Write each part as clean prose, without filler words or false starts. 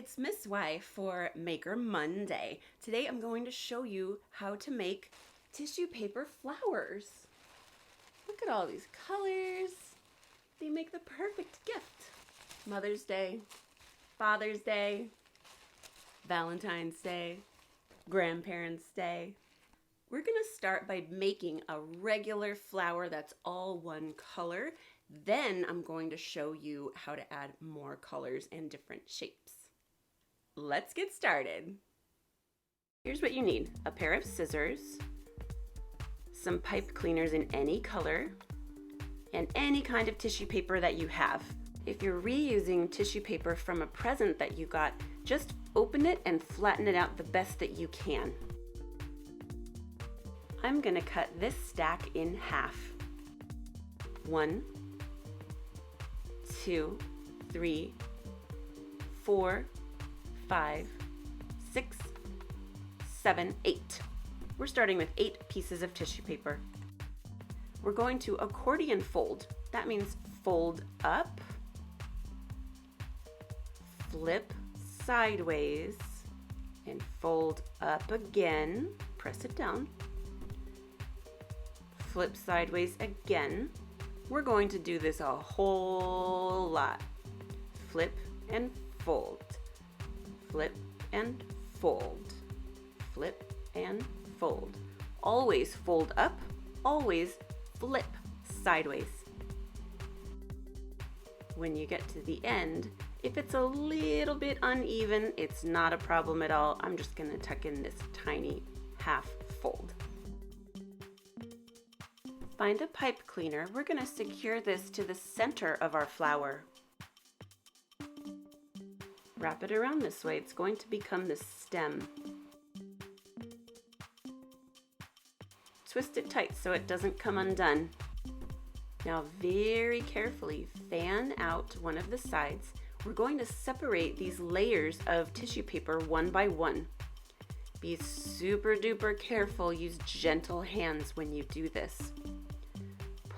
it's Miss Y for Maker Monday. Today I'm going to show you how to make tissue paper flowers. Look at all these colors. They make the perfect gift. Mother's Day, Father's Day, Valentine's Day, Grandparents' Day. We're gonna start by making a regular flower that's all one color. Then I'm going to show you how to add more colors and different shapes. Let's get started. Here's what you need: a pair of scissors, some pipe cleaners in any color, and any kind of tissue paper that you have. If you're reusing tissue paper from a present that you got, just open it and flatten it out the best that you can. I'm gonna cut this stack in half. 1, 2, 3, 4, 5, 6, 7, 8. We're starting with 8 pieces of tissue paper. We're going to accordion fold. That means fold up, flip sideways, and fold up again. Press it down. Flip sideways again. We're going to do this a whole lot. Flip and fold. Flip and fold. Flip and fold. Always fold up, always flip sideways. When you get to the end, if it's a little bit uneven, it's not a problem at all. I'm just gonna tuck in this tiny half fold. Find a pipe cleaner. We're gonna secure this to the center of our flower. Wrap it around this way. It's going to become the stem. Twist it tight so it doesn't come undone. Now very carefully fan out one of the sides. We're going to separate these layers of tissue paper one by one. Be super duper careful. Use gentle hands when you do this.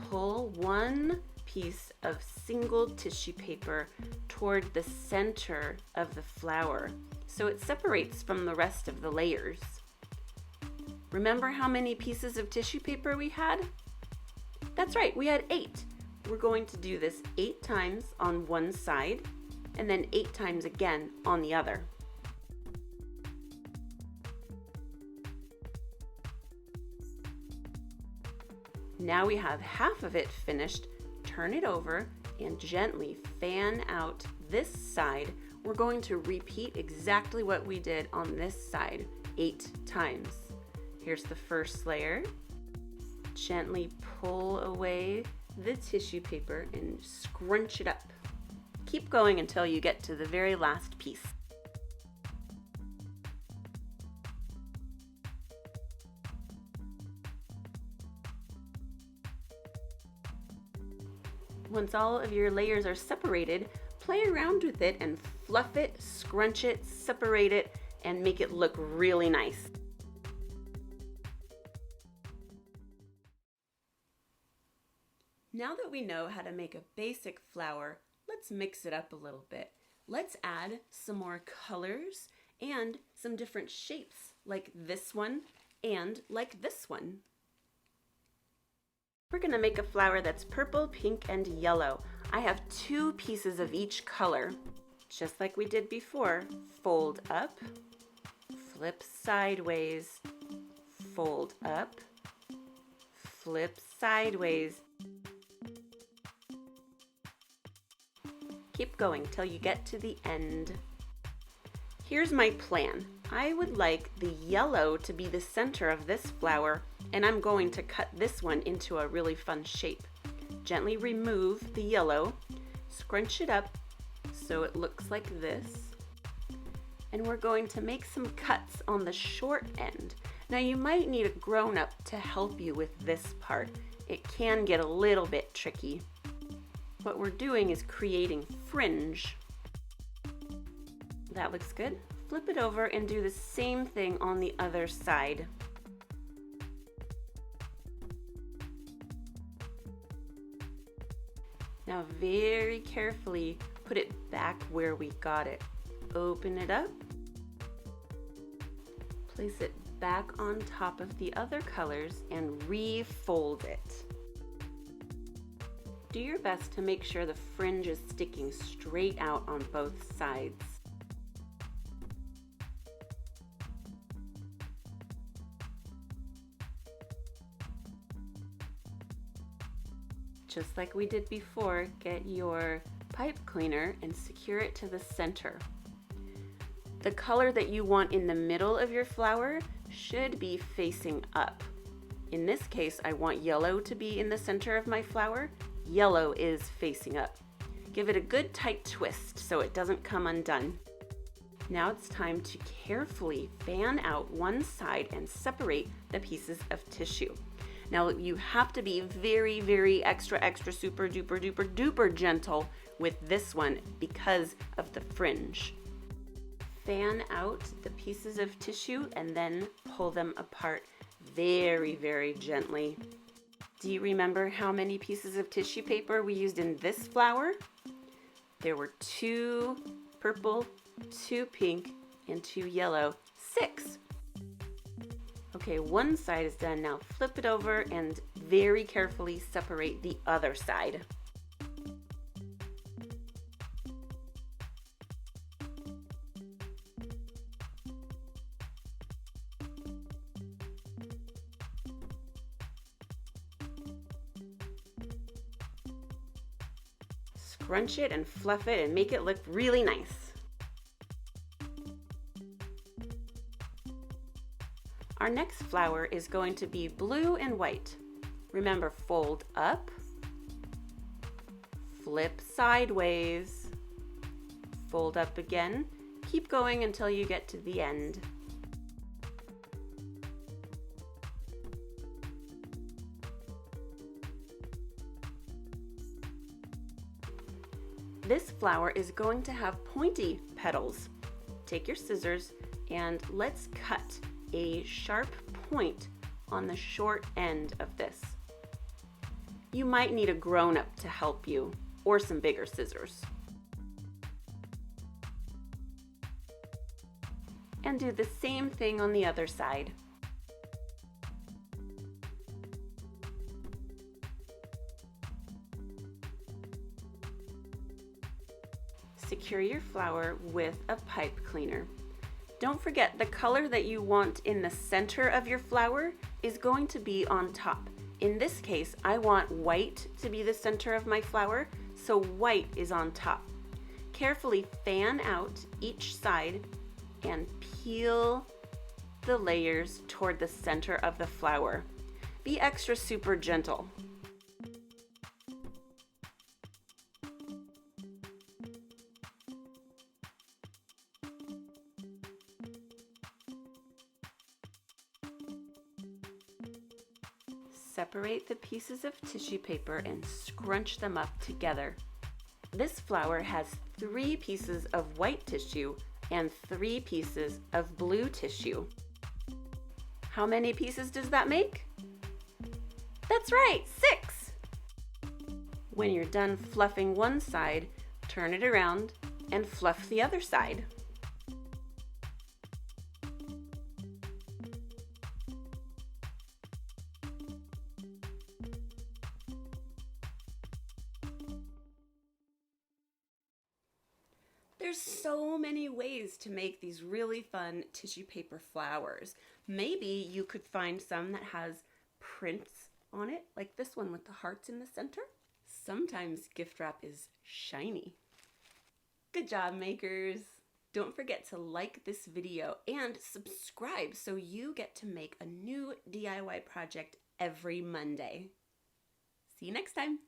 Pull one piece of single tissue paper toward the center of the flower so it separates from the rest of the layers. Remember how many pieces of tissue paper we had? That's right, we had 8. We're going to do this 8 times on one side and then 8 times again on the other. Now we have half of it finished. Turn it over and gently fan out this side. We're going to repeat exactly what we did on this side 8 times. Here's the first layer. Gently pull away the tissue paper and scrunch it up. Keep going until you get to the very last piece. Once all of your layers are separated, play around with it and fluff it, scrunch it, separate it, and make it look really nice. Now that we know how to make a basic flower, let's mix it up a little bit. Let's add some more colors and some different shapes, like this one and like this one. We're gonna make a flower that's purple, pink, and yellow. I have 2 pieces of each color. Just like we did before, fold up, flip sideways, fold up, flip sideways. Keep going till you get to the end. Here's my plan. I would like the yellow to be the center of this flower, and I'm going to cut this one into a really fun shape. Gently remove the yellow, scrunch it up so it looks like this, and we're going to make some cuts on the short end. Now you might need a grown-up to help you with this part. It can get a little bit tricky. What we're doing is creating fringe. That looks good. Flip it over and do the same thing on the other side. Now very carefully put it back where we got it. Open it up. Place it back on top of the other colors and refold it. Do your best to make sure the fringe is sticking straight out on both sides. Just like we did before, get your pipe cleaner and secure it to the center. The color that you want in the middle of your flower should be facing up. In this case, I want yellow to be in the center of my flower. Yellow is facing up. Give it a good tight twist so it doesn't come undone. Now it's time to carefully fan out one side and separate the pieces of tissue. Now you have to be very extra super duper gentle with this one because of the fringe. Fan out the pieces of tissue and then pull them apart very gently. Do you remember how many pieces of tissue paper we used in this flower? There were 2 purple, 2 pink, and 2 yellow. 6. Okay, one side is done. Now flip it over and very carefully separate the other side. Scrunch it and fluff it and make it look really nice. Our next flower is going to be blue and white. Remember, fold up, flip sideways, fold up again. Keep going until you get to the end. This flower is going to have pointy petals. Take your scissors and let's cut a sharp point on the short end of this. You might need a grown-up to help you or some bigger scissors. And do the same thing on the other side. Secure your flower with a pipe cleaner. Don't forget, the color that you want in the center of your flower is going to be on top. In this case, I want white to be the center of my flower, so white is on top. Carefully fan out each side and peel the layers toward the center of the flower. Be extra super gentle. Separate the pieces of tissue paper and scrunch them up together. This flower has 3 pieces of white tissue and 3 pieces of blue tissue. How many pieces does that make? That's right, 6! When you're done fluffing one side, turn it around and fluff the other side. There's so many ways to make these really fun tissue paper flowers. Maybe you could find some that has prints on it, like this one with the hearts in the center. Sometimes gift wrap is shiny. Good job, makers! Don't forget to like this video and subscribe so you get to make a new DIY project every Monday. See you next time!